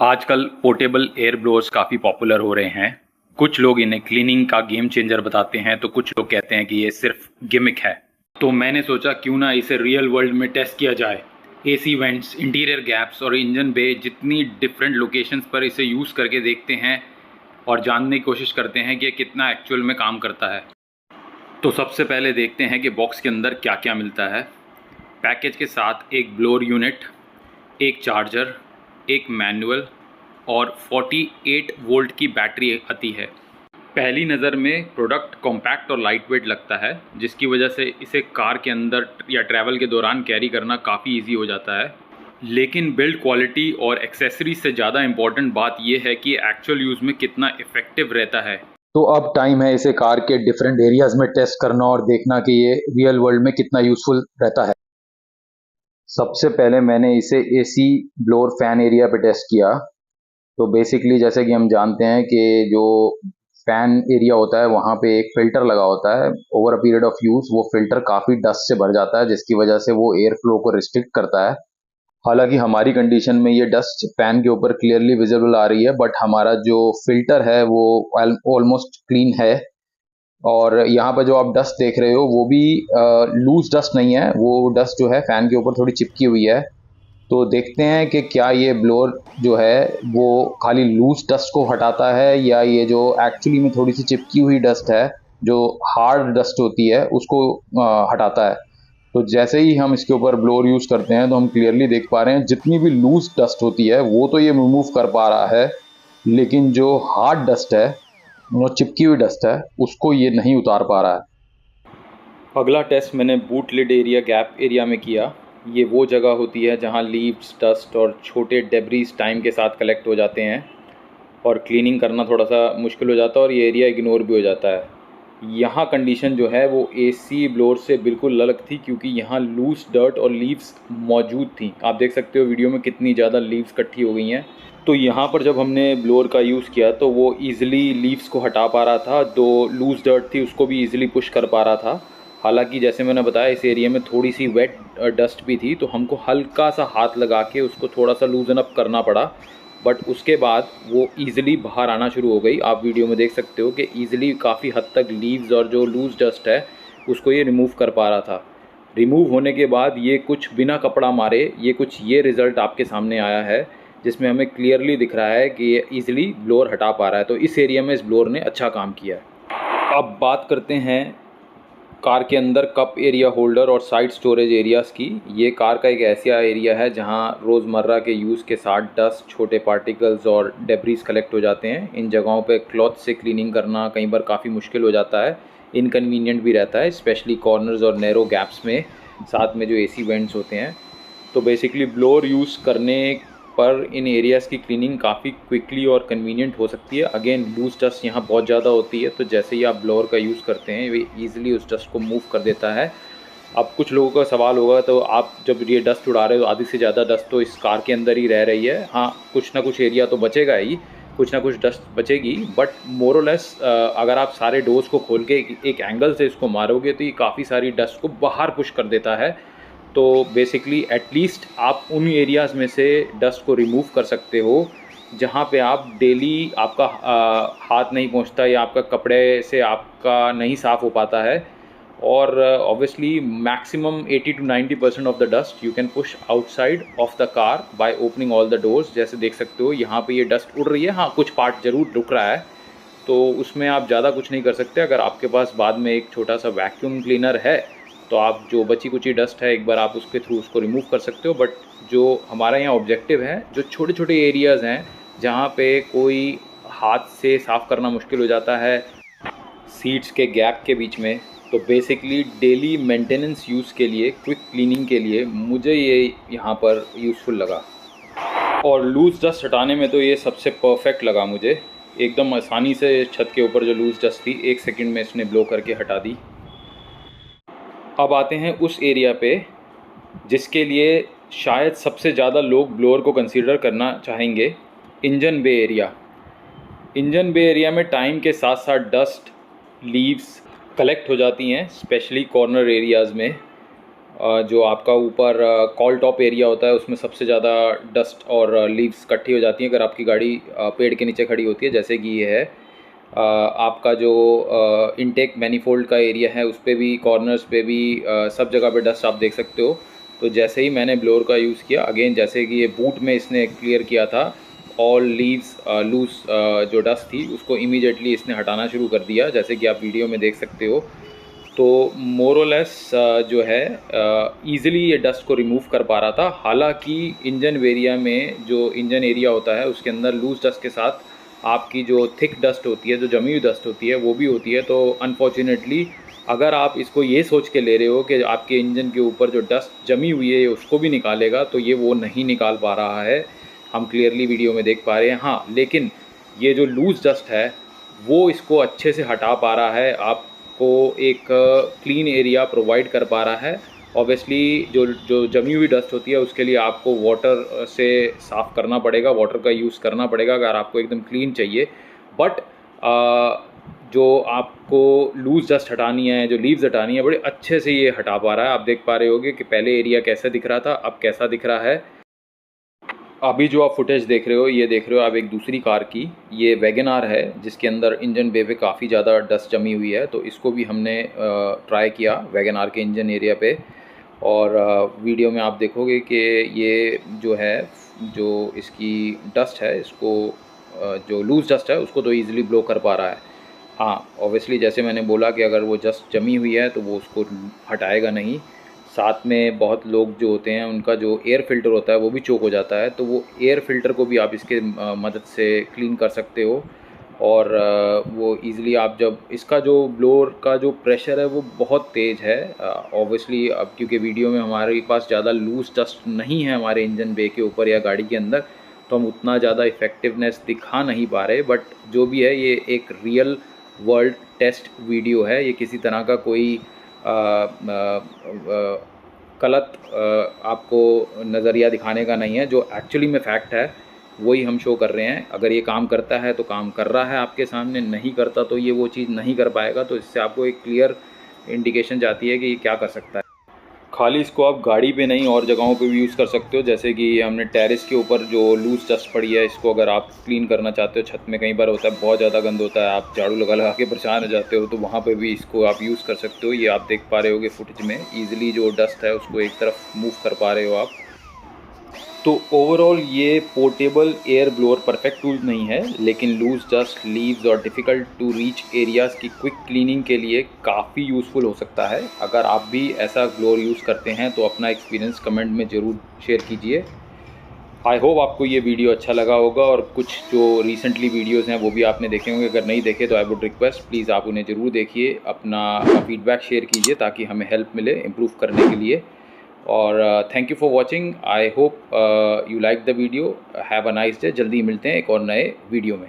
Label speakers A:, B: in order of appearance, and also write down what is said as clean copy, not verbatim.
A: आजकल portable air blowers काफ़ी popular हो रहे हैं। कुछ लोग इन्हें क्लीनिंग का गेम चेंजर बताते हैं तो कुछ लोग कहते हैं कि ये सिर्फ गिमिक है। तो मैंने सोचा क्यों ना इसे रियल वर्ल्ड में टेस्ट किया जाए। एसी वेंट्स, इंटीरियर गैप्स और इंजन बे जितनी डिफरेंट लोकेशंस पर इसे यूज़ करके देखते हैं और जानने की कोशिश करते हैं कि ये कितना एक्चुअल में काम करता है। तो सबसे पहले देखते हैं कि बॉक्स के अंदर क्या क्या मिलता है। पैकेज के साथ एक ब्लोअर यूनिट, एक चार्जर, एक मैनुअल और 48 वोल्ट की बैटरी आती है। पहली नज़र में प्रोडक्ट कॉम्पैक्ट और लाइट वेट लगता है, जिसकी वजह से इसे कार के अंदर या ट्रैवल के दौरान कैरी करना काफ़ी इजी हो जाता है। लेकिन बिल्ड क्वालिटी और एक्सेसरीज से ज़्यादा इम्पॉर्टेंट बात यह है कि एक्चुअल यूज़ में कितना इफ़ेक्टिव रहता है।
B: तो अब टाइम है इसे कार के डिफरेंट एरियाज में टेस्ट करना और देखना कि ये रियल वर्ल्ड में कितना यूजफुल रहता है। सबसे पहले मैंने इसे एसी ब्लोअर फैन एरिया पे टेस्ट किया। तो बेसिकली जैसे कि हम जानते हैं कि जो फैन एरिया होता है वहाँ पे एक फिल्टर लगा होता है। Over a period of use वो फिल्टर काफ़ी डस्ट से भर जाता है, जिसकी वजह से वो एयर फ्लो को रिस्ट्रिक्ट करता है। हालांकि हमारी कंडीशन में ये डस्ट फैन के ऊपर क्लियरली विजिबल आ रही है, बट हमारा जो फिल्टर है वो ऑलमोस्ट क्लीन है। और यहाँ पर जो आप डस्ट देख रहे हो वो भी लूज डस्ट नहीं है, वो डस्ट जो है फैन के ऊपर थोड़ी चिपकी हुई है। तो देखते हैं कि क्या ये ब्लोअर जो है वो खाली लूज डस्ट को हटाता है या ये जो एक्चुअली में थोड़ी सी चिपकी हुई डस्ट है, जो हार्ड डस्ट होती है, उसको हटाता है। तो जैसे ही हम इसके ऊपर ब्लोअर यूज करते हैं तो हम क्लियरली देख पा रहे हैं जितनी भी लूज डस्ट होती है वो तो ये रिमूव कर पा रहा है, लेकिन जो हार्ड डस्ट है, वो चिपकी हुई डस्ट है, उसको ये नहीं उतार पा रहा है।
A: अगला टेस्ट मैंने boot lid area gap area में किया। ये वो जगह होती है जहाँ लीव्स, डस्ट और छोटे डेब्रीज टाइम के साथ कलेक्ट हो जाते हैं और क्लीनिंग करना थोड़ा सा मुश्किल हो जाता है और ये एरिया इग्नोर भी हो जाता है। यहाँ कंडीशन जो है वो एसी ब्लोअर से बिल्कुल अलग थी, क्योंकि यहाँ लूज डर्ट और लीव्स मौजूद थी। आप देख सकते हो वीडियो में कितनी ज़्यादा लीव्स इकट्ठी हो गई हैं। तो यहाँ पर जब हमने ब्लोअर का यूज़ किया तो वो ईज़िली लीव्स को हटा पा रहा था, जो लूज डर्ट थी उसको भी ईज़िली पुश कर पा रहा था। हालांकि जैसे मैंने बताया इस एरिया में थोड़ी सी वेट डस्ट भी थी, तो हमको हल्का सा हाथ लगा के उसको थोड़ा सा लूजन अप करना पड़ा, बट उसके बाद वो ईज़िली बाहर आना शुरू हो गई। आप वीडियो में देख सकते हो कि ईज़िली काफ़ी हद तक लीव्स और जो लूज डस्ट है उसको ये रिमूव कर पा रहा था। रिमूव होने के बाद ये कुछ बिना कपड़ा मारे ये रिज़ल्ट आपके सामने आया है, जिसमें हमें क्लियरली दिख रहा है कि ये ईज़िली ब्लोअर हटा पा रहा है। तो इस एरिया में इस ब्लोअर ने अच्छा काम किया है। अब बात करते हैं कार के अंदर कप एरिया होल्डर और साइड स्टोरेज एरियाज़ की। ये कार का एक ऐसा एरिया है जहां रोज़मर्रा के यूज़ के साथ डस्ट, छोटे पार्टिकल्स और डेब्रीज कलेक्ट हो जाते हैं। इन जगहों पे क्लॉथ से क्लीनिंग करना कई बार काफ़ी मुश्किल हो जाता है, इनकन्वीनियंट भी रहता है, स्पेशली कॉर्नर्स और नैरो गैप्स में, साथ में जो एसी वेंट्स होते हैं। तो बेसिकली ब्लोअर यूज़ करने पर इन एरियाज़ की क्लीनिंग काफ़ी क्विकली और कन्वीनियंट हो सकती है। अगेन लूज डस्ट यहाँ बहुत ज़्यादा होती है, तो जैसे ही आप ब्लोअर का यूज़ करते हैं ये ईज़िली उस डस्ट को मूव कर देता है। अब कुछ लोगों का सवाल होगा, तो आप जब ये डस्ट उड़ा रहे हो आधी से ज़्यादा डस्ट तो इस कार के अंदर ही रह रही है। हाँ, कुछ ना कुछ एरिया तो बचेगा ही, कुछ ना कुछ डस्ट बचेगी, बट मोर और लेस अगर आप सारे डोर्स को खोल के एक एंगल से इसको मारोगे तो ये काफ़ी सारी डस्ट को बाहर पुश कर देता है। तो बेसिकली एटलीस्ट आप उन एरियाज़ में से डस्ट को रिमूव कर सकते हो जहाँ पे आप डेली आपका हाथ नहीं पहुँचता या आपका कपड़े से आपका नहीं साफ़ हो पाता है। और obviously maximum 80 to 90% of the dust you can push outside of the car by opening all the doors. जैसे देख सकते हो यहाँ पे ये डस्ट उड़ रही है, हाँ कुछ पार्ट ज़रूर रुक रहा है, तो उसमें आप ज़्यादा कुछ नहीं कर सकते। अगर आपके पास बाद में एक छोटा सा वैक्यूम क्लीनर है तो आप जो बची कुची डस्ट है एक बार आप उसके थ्रू उसको रिमूव कर सकते हो। बट जो हमारा यहाँ ऑब्जेक्टिव है, जो छोटे छोटे एरियाज़ हैं जहाँ पे कोई हाथ से साफ़ करना मुश्किल हो जाता है, सीट्स के गैप के बीच में, तो बेसिकली डेली मेंटेनेंस यूज़ के लिए, क्विक क्लीनिंग के लिए मुझे ये यहाँ पर यूज़फुल लगा। और लूज़ डस्ट हटाने में तो ये सबसे परफेक्ट लगा मुझे। एकदम आसानी से छत के ऊपर जो लूज़ डस्ट थी 1 सेकंड में इसने ब्लो करके हटा दी। अब आते हैं उस एरिया पे जिसके लिए शायद सबसे ज़्यादा लोग ब्लोअर को कंसीडर करना चाहेंगे, engine bay area. Engine bay area में टाइम के साथ साथ डस्ट, लीव्स कलेक्ट हो जाती हैं, स्पेशली कॉर्नर एरियाज़ में। जो आपका ऊपर कॉल टॉप एरिया होता है उसमें सबसे ज़्यादा डस्ट और लीव्स इकट्ठी हो जाती हैं अगर आपकी गाड़ी पेड़ के नीचे खड़ी होती है, जैसे कि ये है। आपका जो इनटेक मैनीफोल्ड का एरिया है उस पर भी, कॉर्नर्स पे भी, सब जगह पे डस्ट आप देख सकते हो। तो जैसे ही मैंने ब्लोअर का यूज़ किया, अगेन जैसे कि ये बूट में इसने क्लियर किया था, ऑल लीव्स लूज जो डस्ट थी उसको इमीडिएटली इसने हटाना शुरू कर दिया, जैसे कि आप वीडियो में देख सकते हो। तो मोर और लेस जो है ईज़िली ये डस्ट को रिमूव कर पा रहा था। हालांकि इंजन एरिया में, जो इंजन एरिया होता है उसके अंदर लूज डस्ट के साथ आपकी जो थिक डस्ट होती है, जो जमी हुई डस्ट होती है, वो भी होती है। तो अनफॉर्चुनेटली अगर आप इसको ये सोच के ले रहे हो कि आपके इंजन के ऊपर जो डस्ट जमी हुई है उसको भी निकालेगा, तो ये वो नहीं निकाल पा रहा है, हम क्लियरली वीडियो में देख पा रहे हैं। हाँ, लेकिन ये जो लूज़ डस्ट है वो इसको अच्छे से हटा पा रहा है, आपको एक क्लीन एरिया प्रोवाइड कर पा रहा है। ऑब्वियसली जो जो जमी हुई डस्ट होती है उसके लिए आपको वाटर से साफ़ करना पड़ेगा, वाटर का यूज़ करना पड़ेगा अगर आपको एकदम क्लीन चाहिए। बट जो आपको लूज़ डस्ट हटानी है, जो लीव्स हटानी है, बड़े अच्छे से ये हटा पा रहा है। आप देख पा रहे होगे कि पहले एरिया कैसा दिख रहा था, अब कैसा दिख रहा है। अभी जो आप फुटेज देख रहे हो, ये देख रहे हो आप एक दूसरी कार की, ये वैगन आर है जिसके अंदर इंजन बे पे काफ़ी ज़्यादा डस्ट जमी हुई है। तो इसको भी हमने ट्राई किया वैगन आर के इंजन एरिया पे, और वीडियो में आप देखोगे कि ये जो है, जो इसकी डस्ट है, इसको जो लूज़ डस्ट है उसको तो ईज़िली ब्लो कर पा रहा है। हाँ, ऑब्वियसली जैसे मैंने बोला कि अगर वो डस्ट जमी हुई है तो वो उसको हटाएगा नहीं। साथ में बहुत लोग जो होते हैं उनका जो एयर फ़िल्टर होता है वो भी चोक हो जाता है, तो वो एयर फ़िल्टर को भी आप इसके मदद से क्लीन कर सकते हो। और वो ईज़िली आप, जब इसका जो ब्लोअर का जो प्रेशर है वो बहुत तेज़ है। ऑब्वियसली अब क्योंकि वीडियो में हमारे पास ज़्यादा लूज़ डस्ट नहीं है हमारे इंजन बे के ऊपर या गाड़ी के अंदर, तो हम उतना ज़्यादा इफ़ेक्टिवनेस दिखा नहीं पा रहे। बट जो भी है, ये एक रियल वर्ल्ड टेस्ट वीडियो है, ये किसी तरह का कोई गलत आपको नज़रिया दिखाने का नहीं है। जो एक्चुअली में फैक्ट है वही हम शो कर रहे हैं। अगर ये काम करता है तो काम कर रहा है आपके सामने, नहीं करता तो ये वो चीज़ नहीं कर पाएगा। तो इससे आपको एक क्लियर इंडिकेशन जाती है कि ये क्या कर सकता है। खाली इसको आप गाड़ी पे नहीं और जगहों पे भी यूज़ कर सकते हो, जैसे कि हमने टेरेस के ऊपर जो लूज़ डस्ट पड़ी है इसको अगर आप क्लीन करना चाहते हो, छत में कई बार होता है बहुत ज़्यादा गंद होता है, आप झाड़ू लगा लगा के परेशान हो जाते हो, तो वहाँ पे भी इसको आप यूज़ कर सकते हो। ये आप देख पा रहे होगे फुटेज में, ईज़िली जो डस्ट है उसको एक तरफ मूव कर पा रहे हो आप। तो ओवरऑल ये portable air blower perfect tool नहीं है, लेकिन लूज डस्ट, लीव्स और डिफ़िकल्ट टू रीच एरियाज़ की क्विक क्लीनिंग के लिए काफ़ी यूज़फुल हो सकता है। अगर आप भी ऐसा ब्लोअर यूज़ करते हैं तो अपना एक्सपीरियंस कमेंट में ज़रूर शेयर कीजिए। आई होप आपको ये वीडियो अच्छा लगा होगा, और कुछ जो रिसेंटली वीडियोस हैं वो भी आपने देखे होंगे। अगर नहीं देखे तो आई वुड रिक्वेस्ट प्लीज़ आप उन्हें ज़रूर देखिए, अपना फीडबैक शेयर कीजिए ताकि हमें हेल्प मिले इम्प्रूव करने के लिए। और thank you for watching. I hope you like the video. Have a nice day. जल्दी मिलते हैं एक और नए वीडियो में।